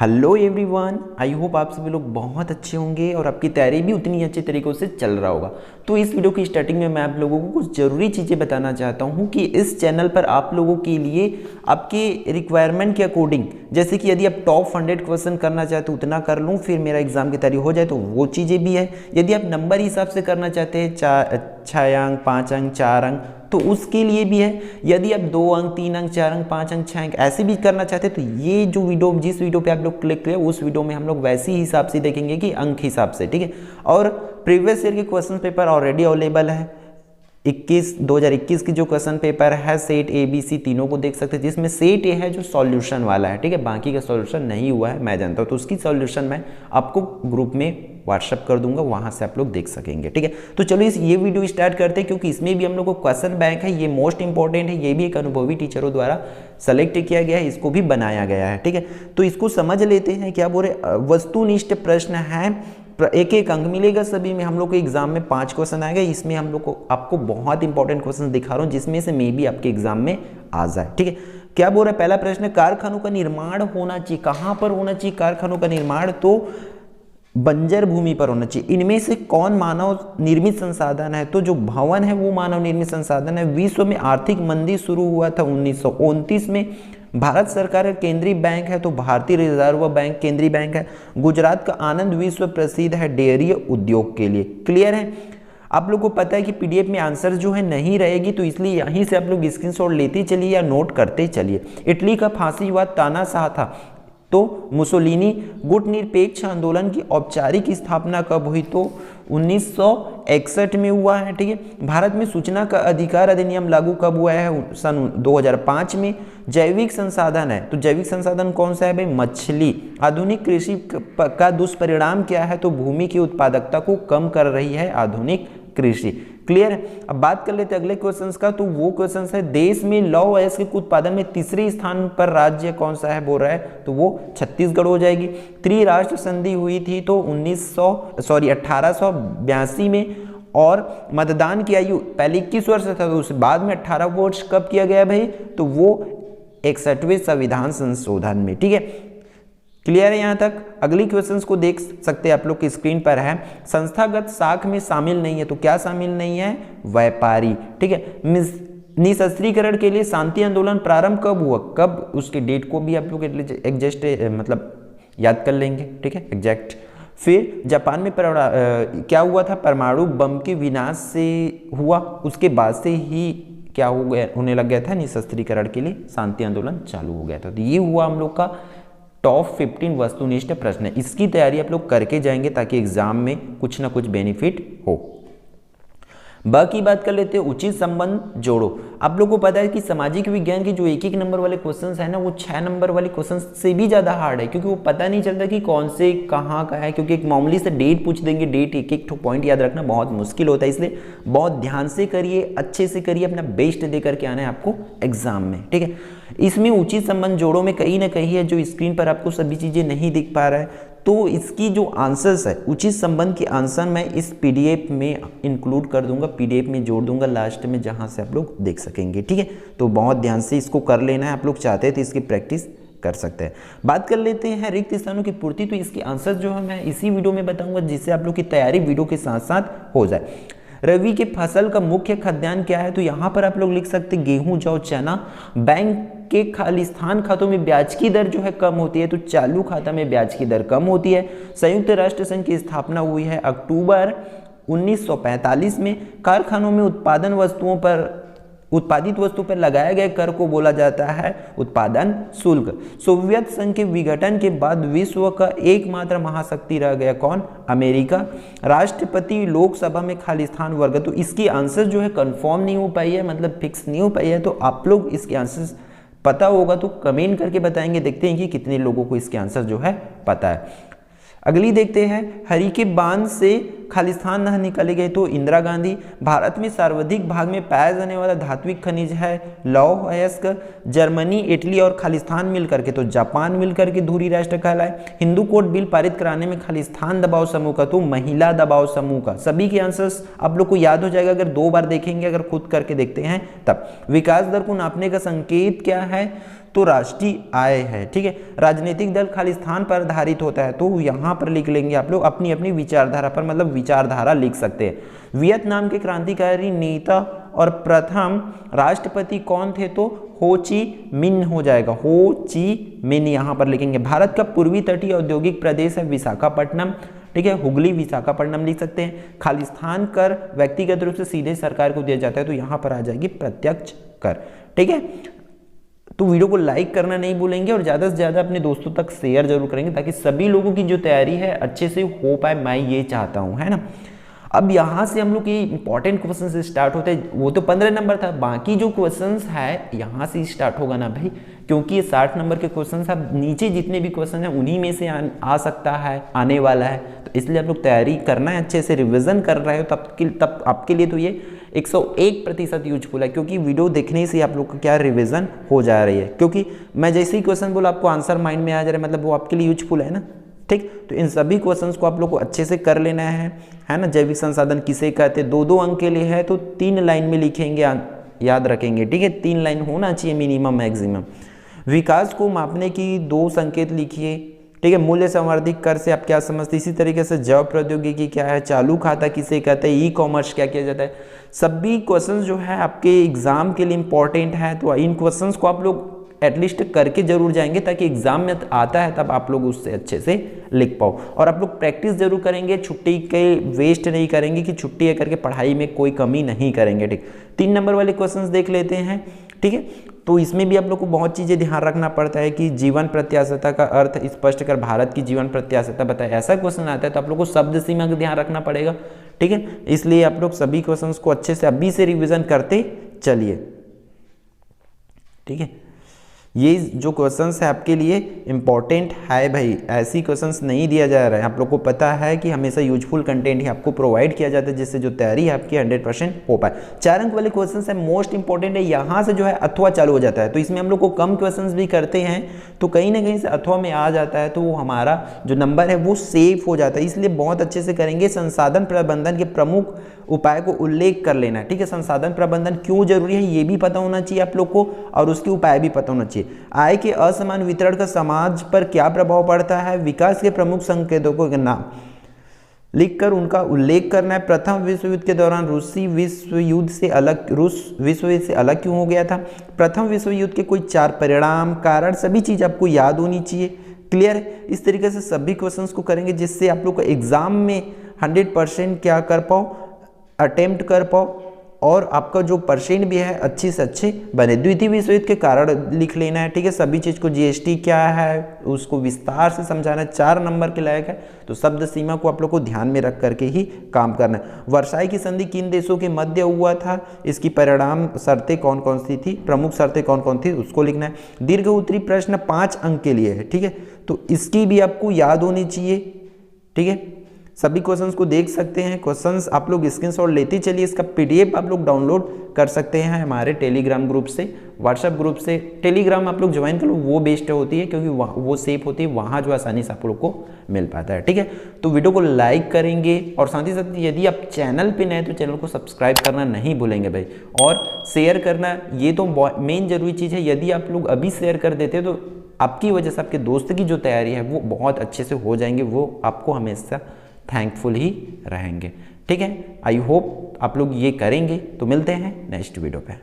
Hello everyone, I hope आप सभी लोग बहुत अच्छे होंगे और आपकी तैयारी भी उतनी अच्छे तरीक़ों से चल रहा होगा। तो इस वीडियो की स्टार्टिंग में मैं आप लोगों को कुछ ज़रूरी चीज़ें बताना चाहता हूं कि इस चैनल पर आप लोगों के लिए आपके रिक्वायरमेंट के अकॉर्डिंग, जैसे कि यदि आप टॉप 100 क्वेश्चन करना चाहते हो उतना कर लूँ, फिर मेरा एग्जाम की तैयारी हो जाए, तो वो चीज़ें भी है। यदि आप नंबर हिसाब से करना चाहते हैं 6 अंक, 5 अंक, 4 अंक, तो उसके लिए भी है। यदि आप 2 अंक, 3 अंक, 4 अंक, 5 अंक, 6 अंक ऐसे भी करना चाहते हैं, तो ये जो वीडियो, जिस वीडियो पे आप लोग क्लिक करें, उस वीडियो में हम लोग वैसे ही हिसाब से देखेंगे कि अंक हिसाब से, ठीक है। और प्रीवियस ईयर के क्वेश्चन पेपर ऑलरेडी अवेलेबल है। 2021 की जो क्वेश्चन पेपर है, सेट ए बी सी तीनों को देख सकते हैं, जिसमें सेट ए है जो सॉल्यूशन वाला है, ठीक है। बाकी का सॉल्यूशन नहीं हुआ है, मैं जानता हूँ, तो उसकी सॉल्यूशन मैं आपको ग्रुप में व्हाट्सअप कर दूंगा, वहां से आप लोग देख सकेंगे, ठीक है। तो चलो ये वीडियो स्टार्ट करते हैं, क्योंकि इसमें भी हम लोग को क्वेश्चन बैंक है, ये मोस्ट इंपॉर्टेंट है। ये भी एक अनुभवी टीचरों द्वारा सेलेक्ट किया गया है, इसको भी बनाया गया है, ठीक है। तो इसको समझ लेते हैं। क्या बोल रहे, वस्तुनिष्ठ प्रश्न है, एक एक अंक मिलेगा सभी में। हम लोग को एग्जाम में 5 क्वेश्चन आएगा, इसमें हम लोग को आपको बहुत इंपॉर्टेंट क्वेश्चन दिखा रहा हूं, जिसमें से मे भी आपके एग्जाम में आ जाए, ठीक है। क्या बोल रहा है, पहला प्रश्न, कारखानों का निर्माण होना चाहिए, कहां पर होना चाहिए कारखानों का निर्माण? तो बंजर भूमि पर होना चाहिए। इनमें से कौन मानव निर्मित संसाधन है? तो जो भवन है वो मानव निर्मित संसाधन है। विश्व में आर्थिक मंदी शुरू हुआ था 1929 में। भारत सरकार का केंद्रीय बैंक है, तो भारतीय रिजर्व बैंक केंद्रीय बैंक है। गुजरात का आनंद विश्व प्रसिद्ध है डेयरी उद्योग के लिए। क्लियर है? आप लोग को पता है कि पीडीएफ में आंसर जो है नहीं रहेगी, तो इसलिए यहीं से आप लोग स्क्रीनशॉट लेते चलिए या नोट करते चलिए। इटली का फांसीवाद तानाशाह था, तो मुसोलिनी। गुट निरपेक्ष आंदोलन की औपचारिक स्थापना कब हुई? तो 1961 में हुआ है, ठीक है। भारत में सूचना का अधिकार अधिनियम लागू कब हुआ है? सन 2005 में। जैविक संसाधन है, तो जैविक संसाधन कौन सा है भाई? मछली। आधुनिक कृषि का दुष्परिणाम क्या है? तो भूमि की उत्पादकता को कम कर रही है आधुनिक कृषि। क्लियर है? अब बात कर लेते हैं अगले क्वेश्चंस का। तो वो क्वेश्चंस है, देश में लौह अयस्क के उत्पादन में तीसरे स्थान पर राज्य कौन सा है बोल रहा है? तो वो छत्तीसगढ़ हो जाएगी। त्रिराष्ट्र संधि हुई थी तो 1882 में। और मतदान की आयु पहले 21 वर्ष था, तो उसके बाद में 18 वर्ष कब किया गया भाई? तो वो 61वें संविधान संशोधन में, ठीक है। क्लियर है यहाँ तक? अगली क्वेश्चंस को देख सकते हैं आप लोग की स्क्रीन पर है। संस्थागत साख में शामिल नहीं है, तो क्या शामिल नहीं है? व्यापारी, ठीक है। निशस्त्रीकरण के लिए शांति आंदोलन प्रारंभ कब हुआ? कब, उसके डेट को भी आप लोग एग्जैक्ट मतलब याद कर लेंगे, ठीक है, एग्जैक्ट। फिर जापान में क्या हुआ था? परमाणु बम के विनाश से हुआ, उसके बाद से ही क्या हो गया, होने लग गया था, निशस्त्रीकरण के लिए शांति आंदोलन चालू हो गया था। तो ये हुआ हम लोग का टॉप 15 वस्तुनिष्ठ प्रश्न है। इसकी तैयारी आप लोग करके जाएंगे ताकि एग्जाम में कुछ ना कुछ बेनिफिट हो। बाकी बात कर लेते हैं, उचित संबंध जोड़ो। आप लोगों को पता है कि सामाजिक विज्ञान के जो एक एक नंबर वाले क्वेश्चंस है ना, वो 6 नंबर वाले क्वेश्चंस से भी ज्यादा हार्ड है, क्योंकि वो पता नहीं चलता कि कौन से कहाँ का है। क्योंकि एक मामूली से डेट पूछ देंगे, डेट एक एक पॉइंट याद रखना बहुत मुश्किल होता है। इसलिए बहुत ध्यान से करिए, अच्छे से करिए, अपना बेस्ट दे करके आना है आपको एग्जाम में, ठीक है। इसमें उचित संबंध जोड़ो में कहीं ना कहीं है, जो स्क्रीन पर आपको सभी चीजें नहीं दिख पा रहा है, तो इसकी जो आंसर्स है, उचित संबंध के आंसर मैं इस पीडीएफ में इंक्लूड कर दूंगा, पीडीएफ में जोड़ दूंगा लास्ट में, जहां से आप लोग देख सकेंगे, ठीक है। तो बहुत ध्यान से इसको कर लेना है। आप लोग चाहते हैं तो इसकी प्रैक्टिस कर सकते हैं। बात कर लेते हैं रिक्त स्थानों की पूर्ति। तो इसके आंसर जो है मैं इसी वीडियो में बताऊंगा, जिससे आप लोग की तैयारी वीडियो के साथ साथ हो जाए। रबी की फसल का मुख्य खाद्यान्न क्या है? तो यहाँ पर आप लोग लिख सकते हैं गेहूं, जौ, चना। बैंक के खालिस्तान खातों में ब्याज की दर जो है कम होती है, तो चालू खाता में ब्याज की दर कम होती है। संयुक्त राष्ट्र संघ की स्थापना हुई है अक्टूबर 1945 में। कारखानों में उत्पादित वस्तु पर लगाए गए कर को बोला जाता है उत्पादन शुल्क। सोवियत संघ के विघटन के बाद विश्व का एकमात्र महाशक्ति रह गया कौन? अमेरिका। राष्ट्रपति लोकसभा में खालिस्तान वर्ग। तो इसकी आंसर जो है कंफर्म नहीं हो पाई है, मतलब फिक्स नहीं हो पाई है। तो आप लोग इसके आंसर पता होगा तो कमेंट करके बताएंगे, देखते हैं कि कितने लोगों को इसके आंसर जो है पता है। अगली देखते हैं, हरि के बांध से खालिस्तान नहर निकाले गए, तो इंदिरा गांधी। भारत में सर्वाधिक भाग में पाया जाने वाला धात्विक खनिज है लौह अयस्क। जर्मनी, इटली और खालिस्तान मिलकर के, तो जापान मिलकर के धुरी राष्ट्र कहलाए। हिंदू कोड बिल पारित कराने में खालिस्तान दबाव समूह का, तो महिला दबाव समूह का। सभी के आंसर्स आप लोग को याद हो जाएगा अगर 2 बार देखेंगे, अगर खुद करके देखते हैं तब। विकास दर को नापने का संकेत क्या है? तो राष्ट्रीय आय है। ठीक है, राजनीतिक दल खालिस्तान पर आधारित होता है, तो यहाँ पर लिख लेंगे आप लोग अपनी अपनी विचारधारा पर, मतलब विचारधारा लिख सकते हैं। वियतनाम के क्रांतिकारी नेता और प्रथम राष्ट्रपति कौन थे, तो हो ची मिन्ह हो जाएगा, हो ची मिन्ह यहाँ पर लिखेंगे। भारत का पूर्वी तटीय औद्योगिक प्रदेश है विशाखापट्टनम। ठीक है, हुगली विशाखापट्टनम लिख सकते हैं। खालिस्तान कर व्यक्तिगत रूप से सीधे सरकार को दिया जाता है, तो यहाँ पर आ जाएगी प्रत्यक्ष कर। ठीक है, तो वीडियो को लाइक करना नहीं भूलेंगे और ज़्यादा से ज़्यादा अपने दोस्तों तक शेयर जरूर करेंगे, ताकि सभी लोगों की जो तैयारी है अच्छे से हो पाए, मैं ये चाहता हूँ, है ना। अब यहाँ से हम लोग ये इंपॉर्टेंट क्वेश्चन से स्टार्ट होते हैं, वो तो 15 नंबर था, बाकी जो क्वेश्चंस है यहाँ से स्टार्ट होगा ना भाई, क्योंकि ये 60 नंबर के क्वेश्चंस अब नीचे जितने भी क्वेश्चन हैं उन्हीं में से आ सकता है, आने वाला है, तो इसलिए आप लोग तैयारी करना है, अच्छे से रिविजन कर रहे हो, तब आपके लिए तो ये 101% यूजफुल है, क्योंकि वीडियो देखने से आप लोग का क्या रिविजन हो जा रही है, क्योंकि मैं जैसे ही क्वेश्चन बोला आपको आंसर माइंड में आ जा रहा है, मतलब वो आपके लिए यूजफुल है ना। ठीक, तो इन सभी क्वेश्चंस को आप लोग को अच्छे से कर लेना है ना। जैविक संसाधन किसे कहते हैं, 2-2 अंक के लिए है, तो 3 लाइन में लिखेंगे, याद रखेंगे। ठीक है, 3 लाइन होना चाहिए मिनिमम मैक्सिमम। विकास को मापने की 2 संकेत लिखिए। ठीक है, मूल्य संवर्धित कर से आप क्या समझते हैं, इसी तरीके से जैव प्रौद्योगिकी क्या है, चालू खाता किसे कहते हैं, ई कॉमर्स क्या किया जाता है। सभी क्वेश्चंस जो है आपके एग्जाम के लिए इंपॉर्टेंट है, तो इन क्वेश्चंस को आप लोग एटलीस्ट करके जरूर जाएंगे, ताकि एग्जाम में आता है तब आप लोग उससे अच्छे से लिख पाओ। और आप लोग प्रैक्टिस जरूर करेंगे, छुट्टी के वेस्ट नहीं करेंगे कि छुट्टी है करके पढ़ाई में कोई कमी नहीं करेंगे। ठीक, 3 नंबर वाले क्वेश्चंस देख लेते हैं। ठीक है, तो इसमें भी आप लोग को बहुत चीज़ें ध्यान रखना पड़ता है कि जीवन प्रत्याशा का अर्थ स्पष्ट कर, भारत की जीवन प्रत्याशा बताए, ऐसा क्वेश्चन आता है तो आप लोग को शब्द सीमा का ध्यान रखना पड़ेगा। ठीक है, इसलिए आप लोग सभी क्वेश्चंस को अच्छे से अभी से रिविजन करते चलिए। ठीक है, ये जो क्वेश्चंस है आपके लिए इंपॉर्टेंट है भाई, ऐसी क्वेश्चंस नहीं दिया जा रहा है, आप लोग को पता है कि हमेशा यूजफुल कंटेंट ही आपको प्रोवाइड किया जाता है, जिससे जो तैयारी है आपकी 100% हो पाए। 4 अंक वाले क्वेश्चंस है मोस्ट इंपॉर्टेंट है, यहाँ से जो है अथवा चालू हो जाता है, तो इसमें हम लोग को कम क्वेश्चंस भी करते हैं तो कहीं ना कहीं से अथवा में आ जाता है, तो वो हमारा जो नंबर है वो सेफ हो जाता है, इसलिए बहुत अच्छे से करेंगे। संसाधन प्रबंधन के प्रमुख उपाय को उल्लेख कर लेना है। ठीक है, संसाधन प्रबंधन क्यों जरूरी है ये भी पता होना चाहिए आप लोग को, और उसके उपाय भी पता होना चाहिए। आय के असमान वितरण का समाज पर क्या प्रभाव पड़ता है, विकास के प्रमुख संकेतों को नाम लिखकर उनका उल्लेख करना है। प्रथम विश्व युद्ध के दौरान रूस विश्व युद्ध से अलग क्यों हो गया था, प्रथम विश्व युद्ध के कोई 4 परिणाम, कारण, सभी चीज आपको याद होनी चाहिए। क्लियर है, इस तरीके से सभी क्वेश्चंस को करेंगे, जिससे आप लोग को एग्जाम में 100% क्या कर पाओ, अटेम्प्ट कर पाओ, और आपका जो परसेंट भी है अच्छे से अच्छे बने। द्वितीय विश्व युद्ध के कारण लिख लेना है। ठीक है, सभी चीज़ को जीएसटी क्या है उसको विस्तार से समझाना है, 4 नंबर के लायक है, तो शब्द सीमा को आप लोग को ध्यान में रख करके ही काम करना है। वर्साई की संधि किन देशों के मध्य हुआ था, इसकी परिणाम शर्तें कौन कौन सी थी, प्रमुख शर्तें कौन कौन थी, उसको लिखना है। दीर्घ उत्तरी प्रश्न 5 अंक के लिए है। ठीक है, तो इसकी भी आपको याद होनी चाहिए। ठीक है, सभी क्वेश्चंस को देख सकते हैं, क्वेश्चंस आप लोग स्क्रीनशॉट लेते चलिए, इसका पीडीएफ आप लोग डाउनलोड कर सकते हैं हमारे टेलीग्राम ग्रुप से, व्हाट्सएप ग्रुप से। टेलीग्राम आप लोग ज्वाइन कर लो, वो बेस्ट होती है, क्योंकि वो सेफ होती है, वहाँ जो आसानी से आप लोग को मिल पाता है। ठीक है, तो वीडियो को लाइक करेंगे, और साथ ही साथ यदि आप चैनल पे नए तो चैनल को सब्सक्राइब करना नहीं भूलेंगे भाई, और शेयर करना, ये तो मेन जरूरी चीज़ है। यदि आप लोग अभी शेयर कर देते तो आपकी वजह से आपके दोस्त की जो तैयारी है वो बहुत अच्छे से हो जाएंगे, वो आपको हमेशा थैंकफुल ही रहेंगे। ठीक है, आई होप आप लोग ये करेंगे, तो मिलते हैं नेक्स्ट वीडियो पे।